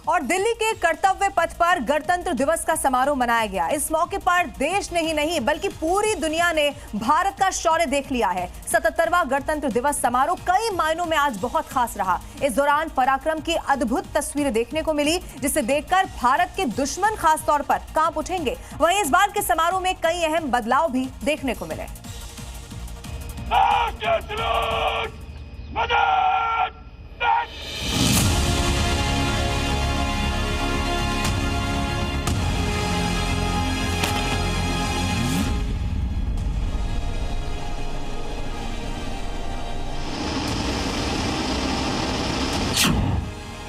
और दिल्ली के कर्तव्य पथ पर गणतंत्र दिवस का समारोह मनाया गया। इस मौके पर देश नहीं बल्कि पूरी दुनिया ने भारत का शौर्य देख लिया है। 77वां गणतंत्र दिवस समारोह कई मायनों में आज बहुत खास रहा। इस दौरान पराक्रम की अद्भुत तस्वीरें देखने को मिली, जिसे देखकर भारत के दुश्मन खास तौर पर कांप उठेंगे। वहीं इस बार के समारोह में कई अहम बदलाव भी देखने को मिले।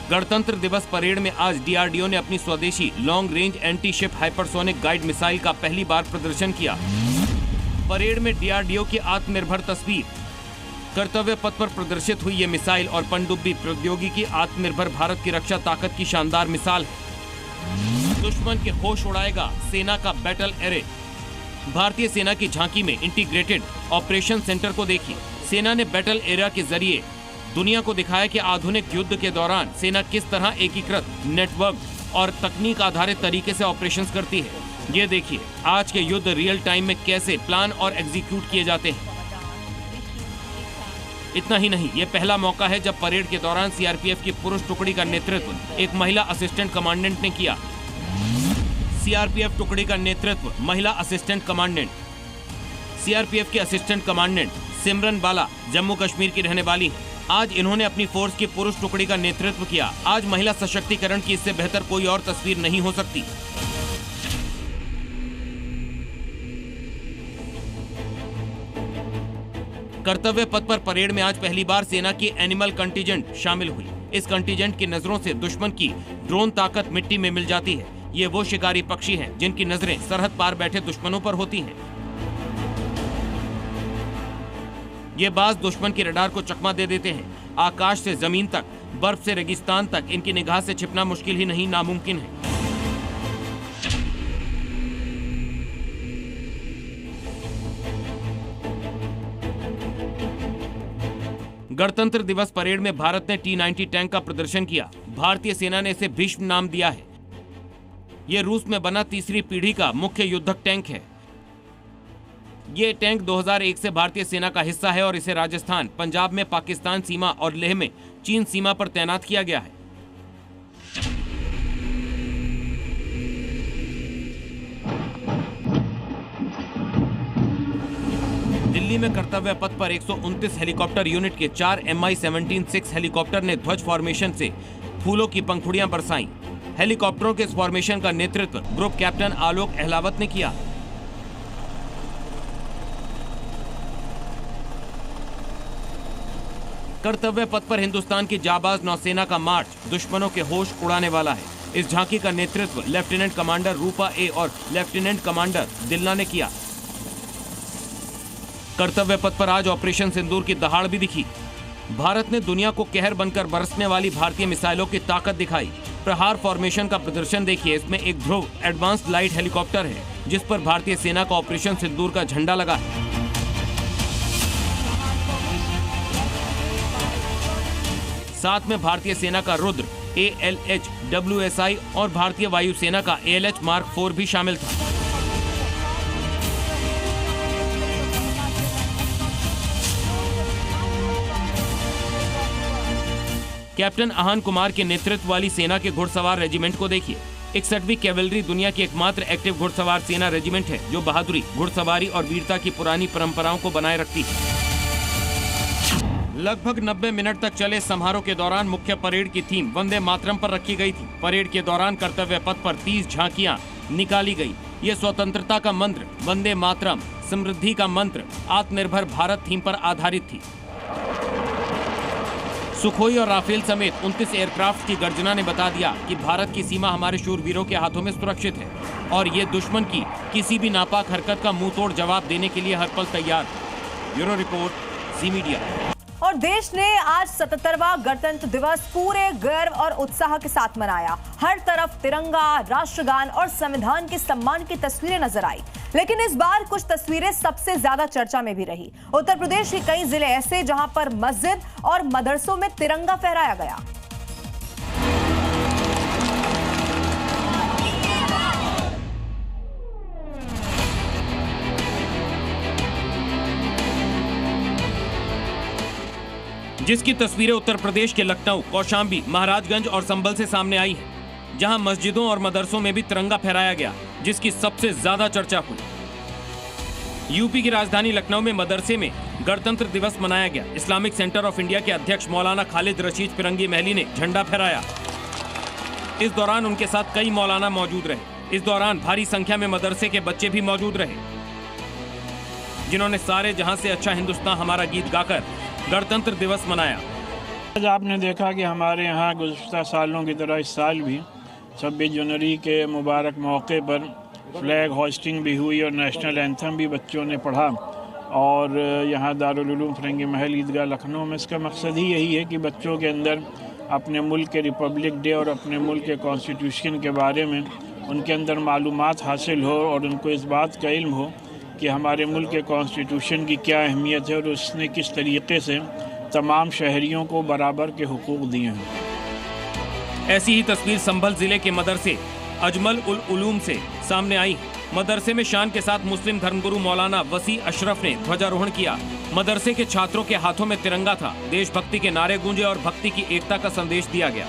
गणतंत्र दिवस परेड में आज डीआरडीओ ने अपनी स्वदेशी long range anti ship hypersonic guide missile का पहली बार प्रदर्शन किया। परेड में डीआरडीओ की आत्मनिर्भर तस्वीर, कर्तव्य पथ पर प्रदर्शित हुई ये मिसाइल और पनडुब्बी प्रौद्योगिकी आत्मनिर्भर भारत की रक्षा ताकत की शानदार मिसाल है। दुश्मन के होश उड़ाएगा सेना का बैटल एरे। भारतीय सेना की झांकी में इंटीग्रेटेड ऑपरेशन सेंटर को देखिए। सेना ने बैटल एरिया के जरिए दुनिया को दिखाया कि आधुनिक युद्ध के दौरान सेना किस तरह एकीकृत नेटवर्क और तकनीक आधारित तरीके से ऑपरेशंस करती है। ये देखिए आज के युद्ध रियल टाइम में कैसे प्लान और एग्जीक्यूट किए जाते हैं। इतना ही नहीं, ये पहला मौका है जब परेड के दौरान सीआरपीएफ की पुरुष टुकड़ी का नेतृत्व एक महिला असिस्टेंट कमांडेंट ने किया। सीआरपीएफ टुकड़ी का नेतृत्व महिला असिस्टेंट कमांडेंट। सीआरपीएफ की असिस्टेंट कमांडेंट सिमरन बाला जम्मू कश्मीर की रहने वाली है। आज इन्होंने अपनी फोर्स की पुरुष टुकड़ी का नेतृत्व किया। आज महिला सशक्तिकरण की इससे बेहतर कोई और तस्वीर नहीं हो सकती। कर्तव्य पथ पर परेड में आज पहली बार सेना की एनिमल कंटीजेंट शामिल हुई। इस कंटीजेंट की नजरों से दुश्मन की ड्रोन ताकत मिट्टी में मिल जाती है। ये वो शिकारी पक्षी हैं जिनकी नजरें सरहद पार बैठे दुश्मनों पर होती हैं। ये बाज दुश्मन के रडार को चकमा दे देते हैं। आकाश से जमीन तक, बर्फ से रेगिस्तान तक इनकी निगाह से छिपना मुश्किल ही नहीं नामुमकिन है। गणतंत्र दिवस परेड में भारत ने T-90 टैंक का प्रदर्शन किया। भारतीय सेना ने इसे भीष्म नाम दिया है। यह रूस में बना तीसरी पीढ़ी का मुख्य युद्धक टैंक है। ये टैंक 2001 से भारतीय सेना का हिस्सा है और इसे राजस्थान, पंजाब में पाकिस्तान सीमा और लेह में चीन सीमा पर तैनात किया गया है। दिल्ली में कर्तव्य पथ पर 129 हेलीकॉप्टर यूनिट के 4 Mi-17-6 हेलीकॉप्टर ने ध्वज फॉर्मेशन से फूलों की पंखुड़ियां बरसाईं। हेलीकॉप्टरों के इस फॉर्मेशन का नेतृत्व ग्रुप कैप्टन आलोक अहलावत ने किया। कर्तव्य पथ पर हिंदुस्तान की जाबाज नौसेना का मार्च दुश्मनों के होश उड़ाने वाला है। इस झांकी का नेतृत्व लेफ्टिनेंट कमांडर रूपा ए और लेफ्टिनेंट कमांडर दिलना ने किया। कर्तव्य पथ पर आज ऑपरेशन सिंदूर की दहाड़ भी दिखी। भारत ने दुनिया को कहर बनकर बरसने वाली भारतीय मिसाइलों की ताकत दिखाई। प्रहार फॉर्मेशन का प्रदर्शन देखिए। इसमें एक ध्रुव एडवांस्ड लाइट हेलीकॉप्टर है जिस पर भारतीय सेना का ऑपरेशन सिंदूर का झंडा लगा है। साथ में भारतीय सेना का रुद्र ALH WSI और भारतीय वायुसेना का ALH Mark 4 भी शामिल था। कैप्टन आहान कुमार के नेतृत्व वाली सेना के घुड़सवार रेजिमेंट को देखिए। 61वीं कैवलरी दुनिया की एकमात्र एक्टिव घुड़सवार सेना रेजिमेंट है जो बहादुरी, घुड़सवारी और वीरता की पुरानी परंपराओं को बनाए रखती है। लगभग 90 मिनट तक चले समारोह के दौरान मुख्य परेड की थीम वंदे मातरम पर रखी गई थी। परेड के दौरान कर्तव्य पथ पर 30 झांकियां निकाली गई। ये स्वतंत्रता का मंत्र वंदे मातरम, समृद्धि का मंत्र आत्मनिर्भर भारत थीम पर आधारित थी। सुखोई और राफेल समेत 29 एयरक्राफ्ट की गर्जना ने बता दिया कि भारत की सीमा हमारे शूरवीरों के हाथों में सुरक्षित है और ये दुश्मन की किसी भी नापाक हरकत का मुंह तोड़ जवाब देने के लिए हर पल तैयार। ब्यूरो रिपोर्ट, जी मीडिया। और देश ने आज 77वां गणतंत्र दिवस पूरे गर्व और उत्साह के साथ मनाया। हर तरफ तिरंगा, राष्ट्रगान और संविधान के सम्मान की तस्वीरें नजर आई। लेकिन इस बार कुछ तस्वीरें सबसे ज्यादा चर्चा में भी रही। उत्तर प्रदेश के कई जिले ऐसे जहां पर मस्जिद और मदरसों में तिरंगा फहराया गया। जिसकी तस्वीरें उत्तर प्रदेश के लखनऊ, कौशाम्बी, महाराजगंज और संभल से सामने आई हैं, जहां मस्जिदों और मदरसों में भी तिरंगा फहराया गया, जिसकी सबसे ज्यादा चर्चा हुई। यूपी की राजधानी लखनऊ में मदरसे में गणतंत्र दिवस मनाया गया। इस्लामिक सेंटर ऑफ इंडिया के अध्यक्ष मौलाना खालिद रशीद फिरंगी महली ने झंडा फहराया। इस दौरान उनके साथ कई मौलाना मौजूद रहे। इस दौरान भारी संख्या में मदरसे के बच्चे भी मौजूद रहे, जिन्होंने सारे जहां से अच्छा हिंदुस्तान हमारा गीत गाकर गणतंत्र दिवस मनाया। आज आपने देखा कि हमारे यहाँ गुज़श्ता सालों की तरह इस साल भी 26 जनवरी के मुबारक मौके पर फ्लैग होस्टिंग भी हुई और नेशनल एंथम भी बच्चों ने पढ़ा। और यहाँ दारुल उलूम फिरंगी महल ईदगाह लखनऊ में इसका मकसद ही यही है कि बच्चों के अंदर अपने मुल्क के रिपब्लिक डे और अपने मुल्क के कॉन्स्टिट्यूशन के बारे में उनके अंदर मालूमात हासिल हो और उनको इस बात का इल्म हो कि हमारे मुल्क के कॉन्स्टिट्यूशन की क्या अहमियत है और उसने किस तरीके से तमाम शहरियों को बराबर के हुकूक दिए हैं। ऐसी ही तस्वीर संभल जिले के मदरसे अजमल उल उलूम से सामने आई। मदरसे में शान के साथ मुस्लिम धर्मगुरु मौलाना वसी अशरफ ने ध्वजारोहण किया। मदरसे के छात्रों के हाथों में तिरंगा था। देशभक्ति के नारे गूंजे और भक्ति की एकता का संदेश दिया गया।